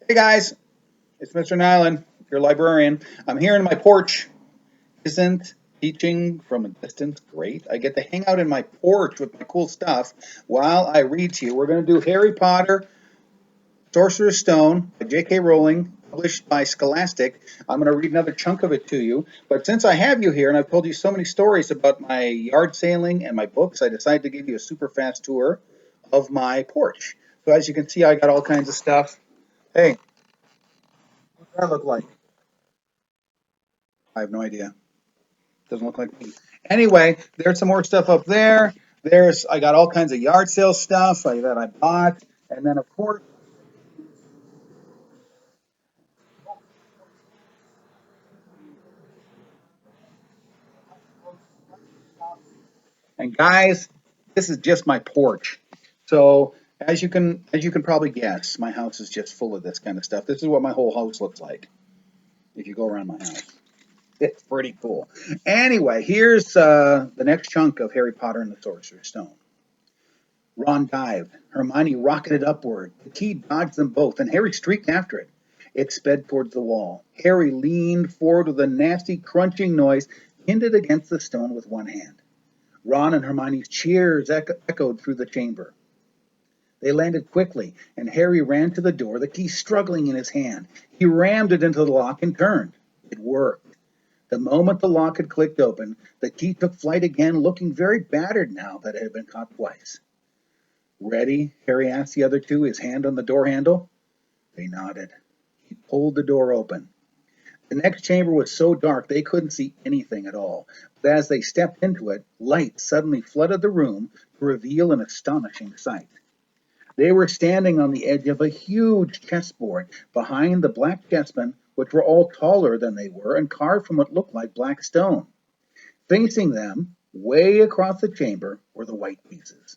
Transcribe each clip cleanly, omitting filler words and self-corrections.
Hey guys, it's Mr. Nyland, your librarian. I'm here in my porch. Isn't teaching from a distance great? I get to hang out in my porch with my cool stuff while I read to you. We're going to do Harry Potter, Sorcerer's Stone by JK Rowling, published by Scholastic. I'm going to read another chunk of it to you. But since I have you here and I've told you so many stories about my yard sailing and my books, I decided to give you a super fast tour of my porch. So as you can see, I got all kinds of stuff. Hey, what does that look like? I have no idea. Doesn't look like me. Anyway, there's some more stuff up there. I got all kinds of yard sale stuff that I bought, and then of course, and guys, this is just my porch. So as you can probably guess, my house is just full of this kind of stuff. This is what my whole house looks like if you go around my house. It's pretty cool. Anyway, here's the next chunk of Harry Potter and the Sorcerer's Stone. Ron dived. Hermione rocketed upward. The key dodged them both, and Harry streaked after it. It sped towards the wall. Harry leaned forward with a nasty crunching noise, pinned it against the stone with one hand. Ron and Hermione's cheers echoed through the chamber. They landed quickly, and Harry ran to the door, the key struggling in his hand. He rammed it into the lock and turned. It worked. The moment the lock had clicked open, the key took flight again, looking very battered now that it had been caught twice. Ready? Harry asked the other two, his hand on the door handle. They nodded. He pulled the door open. The next chamber was so dark they couldn't see anything at all. But as they stepped into it, light suddenly flooded the room to reveal an astonishing sight. They were standing on the edge of a huge chessboard behind the black chessmen, which were all taller than they were and carved from what looked like black stone. Facing them, way across the chamber, were the white pieces.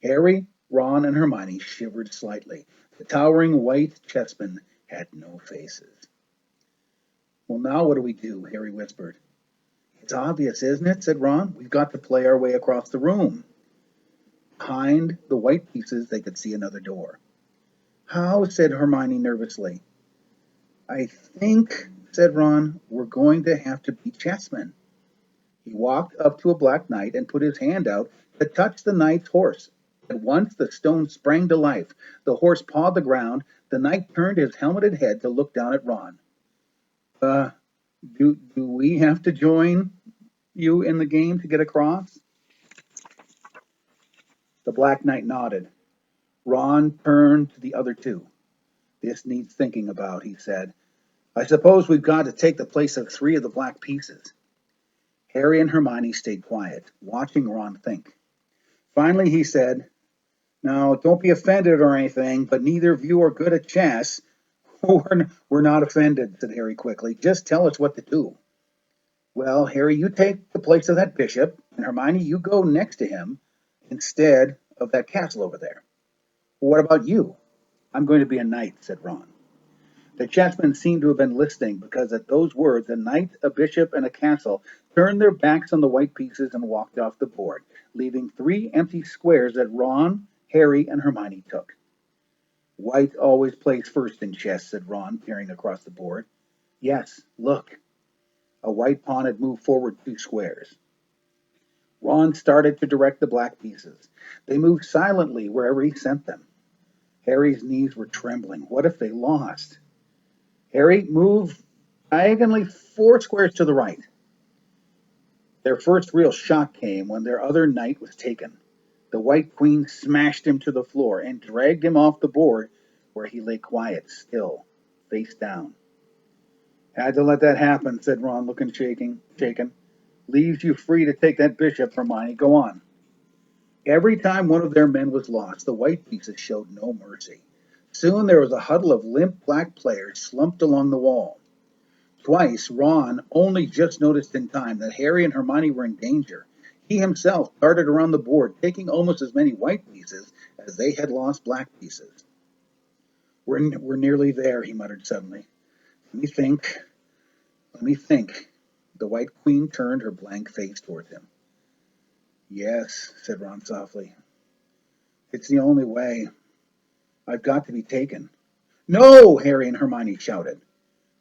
Harry, Ron, and Hermione shivered slightly. The towering white chessmen had no faces. Well, now what do we do? Harry whispered. It's obvious, isn't it? Said Ron. We've got to play our way across the room. Behind the white pieces, they could see another door. How? Said Hermione nervously. I think, said Ron, we're going to have to be chessmen. He walked up to a black knight and put his hand out to touch the knight's horse. At once the stone sprang to life. The horse pawed the ground. The knight turned his helmeted head to look down at Ron. Uh, do we have to join you in the game to get across? The Black Knight nodded. Ron turned to the other two. This needs thinking about, he said. I suppose we've got to take the place of three of the black pieces. Harry and Hermione stayed quiet, watching Ron think. Finally, he said, Now, don't be offended or anything, but neither of you are good at chess. We're not offended, said Harry quickly. Just tell us what to do. Well, Harry, you take the place of that bishop, and Hermione, you go next to him instead of that castle over there. Well, what about you? I'm going to be a knight, said Ron. The chessmen seemed to have been listening because at those words a knight, a bishop, and a castle turned their backs on the white pieces and walked off the board, leaving three empty squares that Ron, Harry, and Hermione took. White always plays first in chess, said Ron, peering across the board. Yes, look. A white pawn had moved forward two squares. Ron started to direct the black pieces. They moved silently wherever he sent them. Harry's knees were trembling. What if they lost? Harry, move diagonally four squares to the right. Their first real shock came when their other knight was taken. The White Queen smashed him to the floor and dragged him off the board where he lay quiet, still, face down. Had to let that happen, said Ron, looking shaken. Leaves you free to take that bishop, Hermione. Go on. Every time one of their men was lost, the white pieces showed no mercy. Soon there was a huddle of limp black players slumped along the wall. Twice, Ron only just noticed in time that Harry and Hermione were in danger. He himself darted around the board, taking almost as many white pieces as they had lost black pieces. We're nearly there, he muttered suddenly. Let me think. Let me think. The White Queen turned her blank face toward him. Yes, said Ron softly. It's the only way. I've got to be taken. No, Harry and Hermione shouted.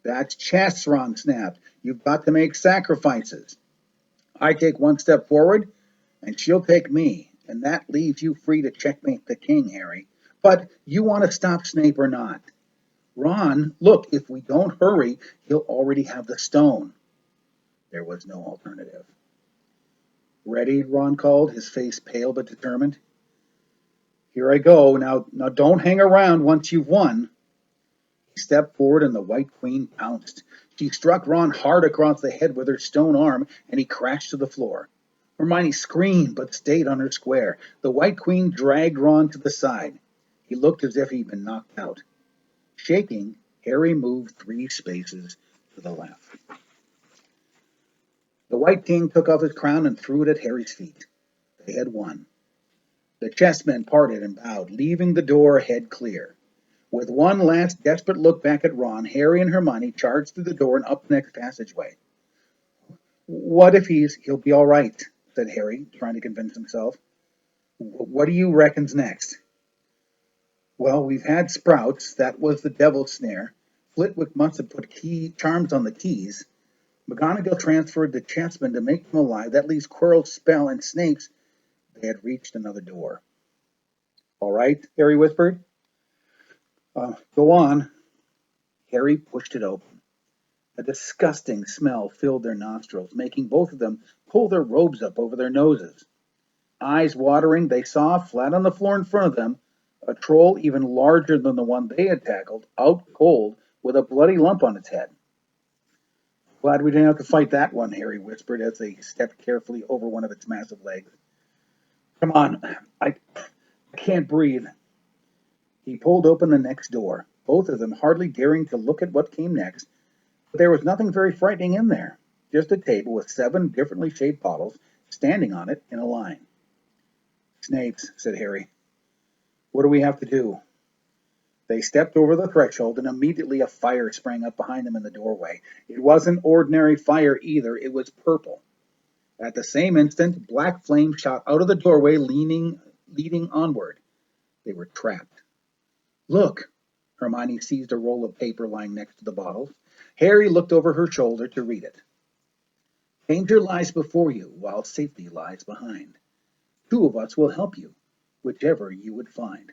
That's chess, Ron snapped. You've got to make sacrifices. I take one step forward, and she'll take me, and that leaves you free to checkmate the king, Harry. But you want to stop Snape or not? Ron, look, if we don't hurry, he'll already have the stone. There was no alternative. Ready? Ron called, his face pale but determined. Here I go. Now don't hang around once you've won. He stepped forward and the White Queen pounced. She struck Ron hard across the head with her stone arm, and he crashed to the floor. Hermione screamed but stayed on her square. The White Queen dragged Ron to the side. He looked as if he'd been knocked out. Shaking, Harry moved 3 spaces to the left. The White King took off his crown and threw it at Harry's feet. They had won. The chessmen parted and bowed, leaving the door ahead clear. With one last desperate look back at Ron, Harry and Hermione charged through the door and up the next passageway. What if he'll be all right, said Harry, trying to convince himself. What do you reckon's next? Well, we've had sprouts. That was the devil's snare. Flitwick must have put charms on the keys. McGonagall transferred the chessmen to make them alive. That leaves Quirrell's spell and Snape's. They had reached another door. All right, Harry whispered. Go on. Harry pushed it open. A disgusting smell filled their nostrils, making both of them pull their robes up over their noses. Eyes watering, they saw, flat on the floor in front of them, a troll even larger than the one they had tackled, out cold, with a bloody lump on its head. Glad we didn't have to fight that one, Harry whispered as they stepped carefully over one of its massive legs. Come on, I can't breathe. He pulled open the next door, both of them hardly daring to look at what came next, but there was nothing very frightening in there, just a table with 7 differently shaped bottles standing on it in a line. Snape's, said Harry. What do we have to do? They stepped over the threshold, and immediately a fire sprang up behind them in the doorway. It wasn't ordinary fire either, it was purple. At the same instant, black flame shot out of the doorway, leading onward. They were trapped. Look! Hermione seized a roll of paper lying next to the bottles. Harry looked over her shoulder to read it. Danger lies before you, while safety lies behind. 2 of us will help you, whichever you would find.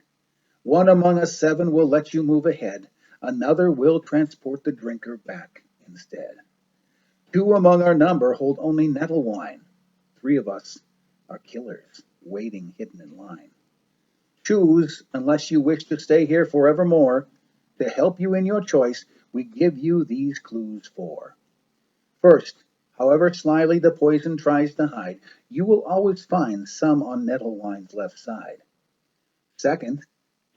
One among us 7 will let you move ahead. Another will transport the drinker back instead. 2 among our number hold only nettle wine. 3 of us are killers, waiting hidden in line. Choose, unless you wish to stay here forevermore. To help you in your choice, we give you these clues 4. First, however slyly the poison tries to hide, you will always find some on nettle wine's left side. Second,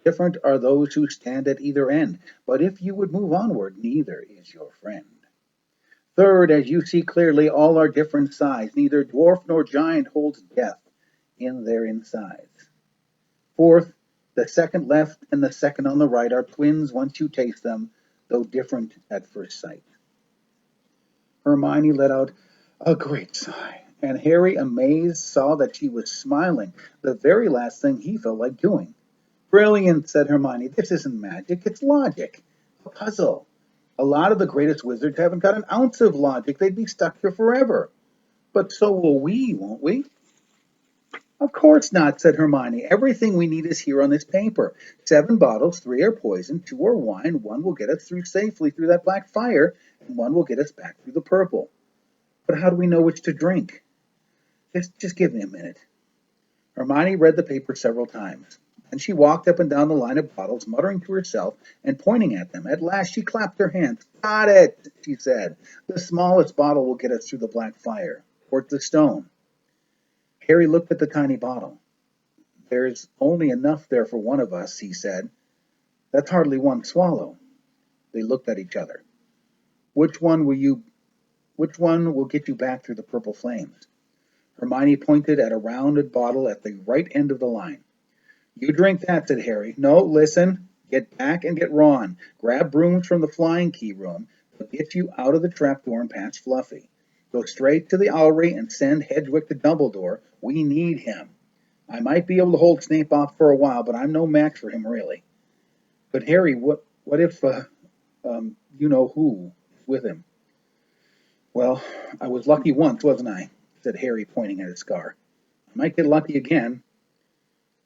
different are those who stand at either end, but if you would move onward, neither is your friend. Third, as you see clearly, all are different size. Neither dwarf nor giant holds death in their insides. Fourth, the second left and the second on the right are twins once you taste them, though different at first sight. Hermione let out a great sigh, and Harry, amazed, saw that she was smiling, the very last thing he felt like doing. Brilliant, said Hermione. This isn't magic, it's logic. A puzzle. A lot of the greatest wizards haven't got an ounce of logic. They'd be stuck here forever. But so will we, won't we? Of course not, said Hermione. Everything we need is here on this paper. 7 bottles, 3 are poison, 2 are wine, 1 will get us through safely through that black fire, and 1 will get us back through the purple. But how do we know which to drink? Just give me a minute. Hermione read the paper several times. Then she walked up and down the line of bottles, muttering to herself and pointing at them. At last she clapped her hands. Got it, she said. The smallest bottle will get us through the black fire. Or the stone. Harry looked at the tiny bottle. There's only enough there for one of us, he said. That's hardly 1 swallow. They looked at each other. Which one will get you back through the purple flames? Hermione pointed at a rounded bottle at the right end of the line. You drink that, said Harry. No, listen. Get back and get Ron. Grab brooms from the flying key room. They'll get you out of the trapdoor and past Fluffy. Go straight to the Owlry and send Hedwig to Dumbledore. We need him. I might be able to hold Snape off for a while, but I'm no match for him, really. But Harry, what What if, you know who is with him? Well, I was lucky once, wasn't I? Said Harry, pointing at his scar. I might get lucky again.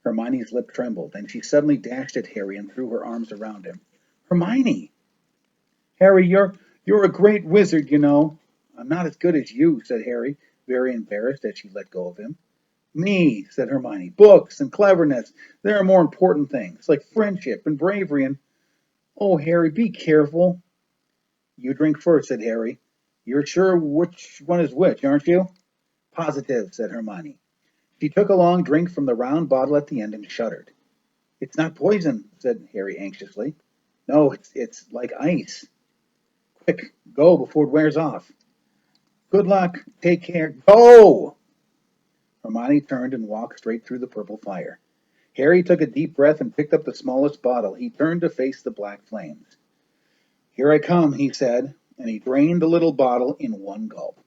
Hermione's lip trembled, and she suddenly dashed at Harry and threw her arms around him. Hermione! Harry, you're a great wizard, you know. I'm not as good as you, said Harry, very embarrassed as she let go of him. Me, said Hermione. Books and cleverness. There are more important things, like friendship and bravery and... Oh, Harry, be careful. You drink first, said Harry. You're sure which one is which, aren't you? Positive, said Hermione. She took a long drink from the round bottle at the end and shuddered. It's not poison, said Harry anxiously. No, it's like ice. Quick, go before it wears off. Good luck. Take care. Go! Hermione turned and walked straight through the purple fire. Harry took a deep breath and picked up the smallest bottle. He turned to face the black flames. Here I come, he said, and he drained the little bottle in one gulp.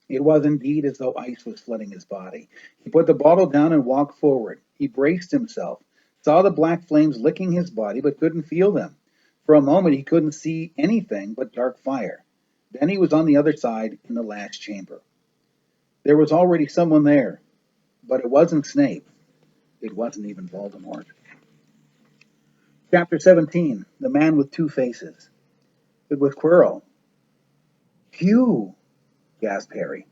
It was indeed as though ice was flooding his body. He put the bottle down and walked forward. He braced himself, saw the black flames licking his body, but couldn't feel them. For a moment he couldn't see anything but dark fire. Then he was on the other side in the last chamber. There was already someone there, but it wasn't Snape. It wasn't even Voldemort. Chapter 17, The Man with Two Faces. It was Quirrell. Phew, gasped Harry.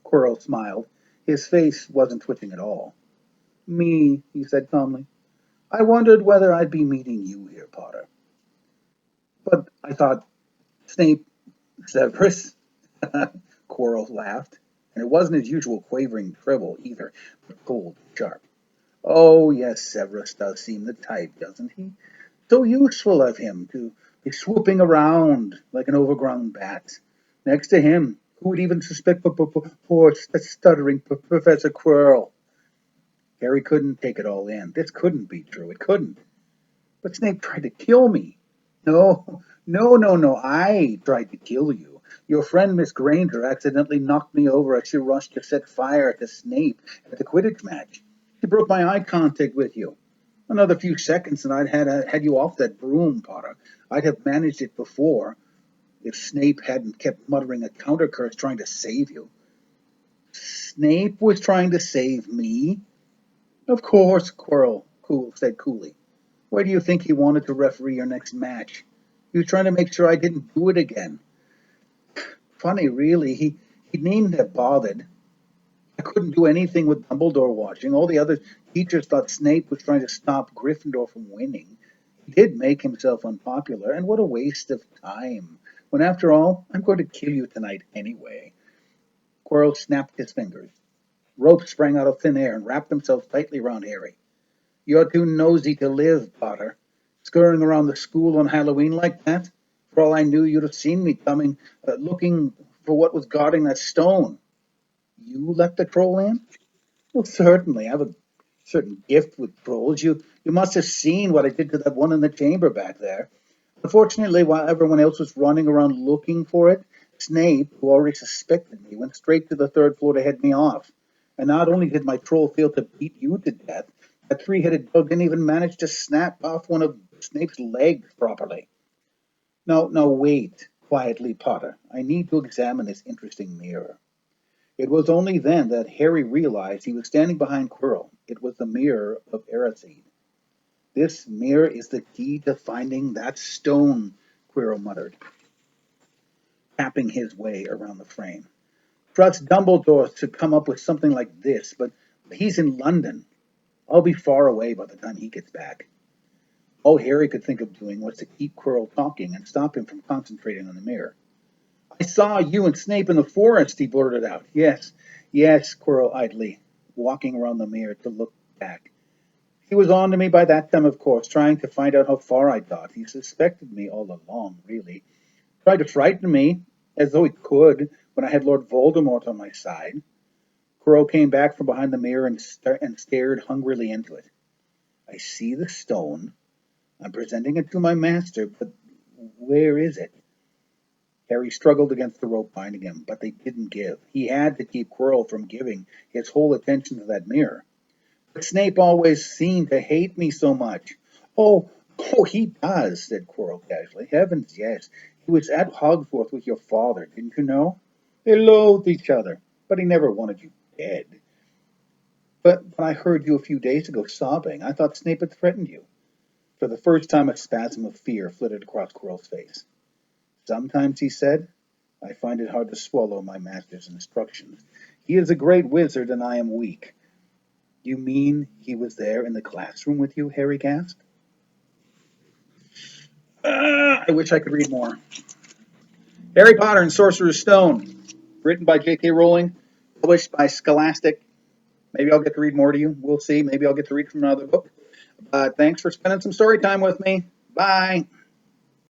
Quirrell smiled. His face wasn't twitching at all. Me, he said calmly. I wondered whether I'd be meeting you here, Potter. But I thought Snape, Severus. Quirrell laughed, and it wasn't his usual quavering treble either, but cold and sharp. Oh, yes, Severus does seem the type, doesn't he? So useful of him to be swooping around like an overgrown bat. Next to him, who would even suspect poor stuttering Professor Quirrell? Harry couldn't take it all in. This couldn't be true. It couldn't. But Snape tried to kill me. No, no. I tried to kill you. Your friend Miss Granger accidentally knocked me over as she rushed to set fire to Snape at the Quidditch match. She broke my eye contact with you. Another few seconds and I'd had you off that broom, Potter. I'd have managed it before if Snape hadn't kept muttering a counter curse trying to save you. Snape was trying to save me? Of course, Quirrell said coolly. Why do you think he wanted to referee your next match? He was trying to make sure I didn't do it again. Funny, really. He needn't have bothered. I couldn't do anything with Dumbledore watching. All the other teachers thought Snape was trying to stop Gryffindor from winning. He did make himself unpopular, and what a waste of time. When, after all, I'm going to kill you tonight anyway. Quirrell snapped his fingers. Ropes sprang out of thin air and wrapped themselves tightly round Harry. You're too nosy to live, Potter. Scurrying around the school on Halloween like that? For all I knew, you'd have seen me coming, looking for what was guarding that stone. You let the troll in? Well, certainly. I have a certain gift with trolls. You must have seen what I did to that one in the chamber back there. Unfortunately, while everyone else was running around looking for it, Snape, who already suspected me, went straight to the third floor to head me off. And not only did my troll fail to beat you to death, that three-headed dog didn't even manage to snap off one of Snape's legs properly. No, wait, quietly, Potter. I need to examine this interesting mirror. It was only then that Harry realized he was standing behind Quirrell. It was the mirror of Erisede. This mirror is the key to finding that stone, Quirrell muttered, tapping his way around the frame. Trust Dumbledore to come up with something like this, but he's in London. I'll be far away by the time he gets back. All Harry could think of doing was to keep Quirrell talking and stop him from concentrating on the mirror. I saw you and Snape in the forest, he blurted out. Yes, Quirrell idly, walking around the mirror to look back. He was on to me by that time, of course, trying to find out how far I got. He suspected me all along, really. Tried to frighten me, as though he could, when I had Lord Voldemort on my side. Quirrell came back from behind the mirror and stared hungrily into it. I see the stone. I'm presenting it to my master, but where is it? Harry struggled against the rope binding him, but they didn't give. He had to keep Quirrell from giving his whole attention to that mirror. But Snape always seemed to hate me so much. Oh, Oh, he does, said Quirrell casually. Heavens, yes. He was at Hogforth with your father, didn't you know? They loathed each other, but he never wanted you dead. But when I heard you a few days ago sobbing, I thought Snape had threatened you. For the first time, a spasm of fear flitted across Quirrell's face. Sometimes, he said, I find it hard to swallow my master's instructions. He is a great wizard, and I am weak. You mean he was there in the classroom with you? Harry gasped. I wish I could read more. Harry Potter and Sorcerer's Stone, written by JK Rowling, published by Scholastic. Maybe I'll get to read more to you. We'll see. Maybe I'll get to read from another book. Thanks for spending some story time with me. Bye.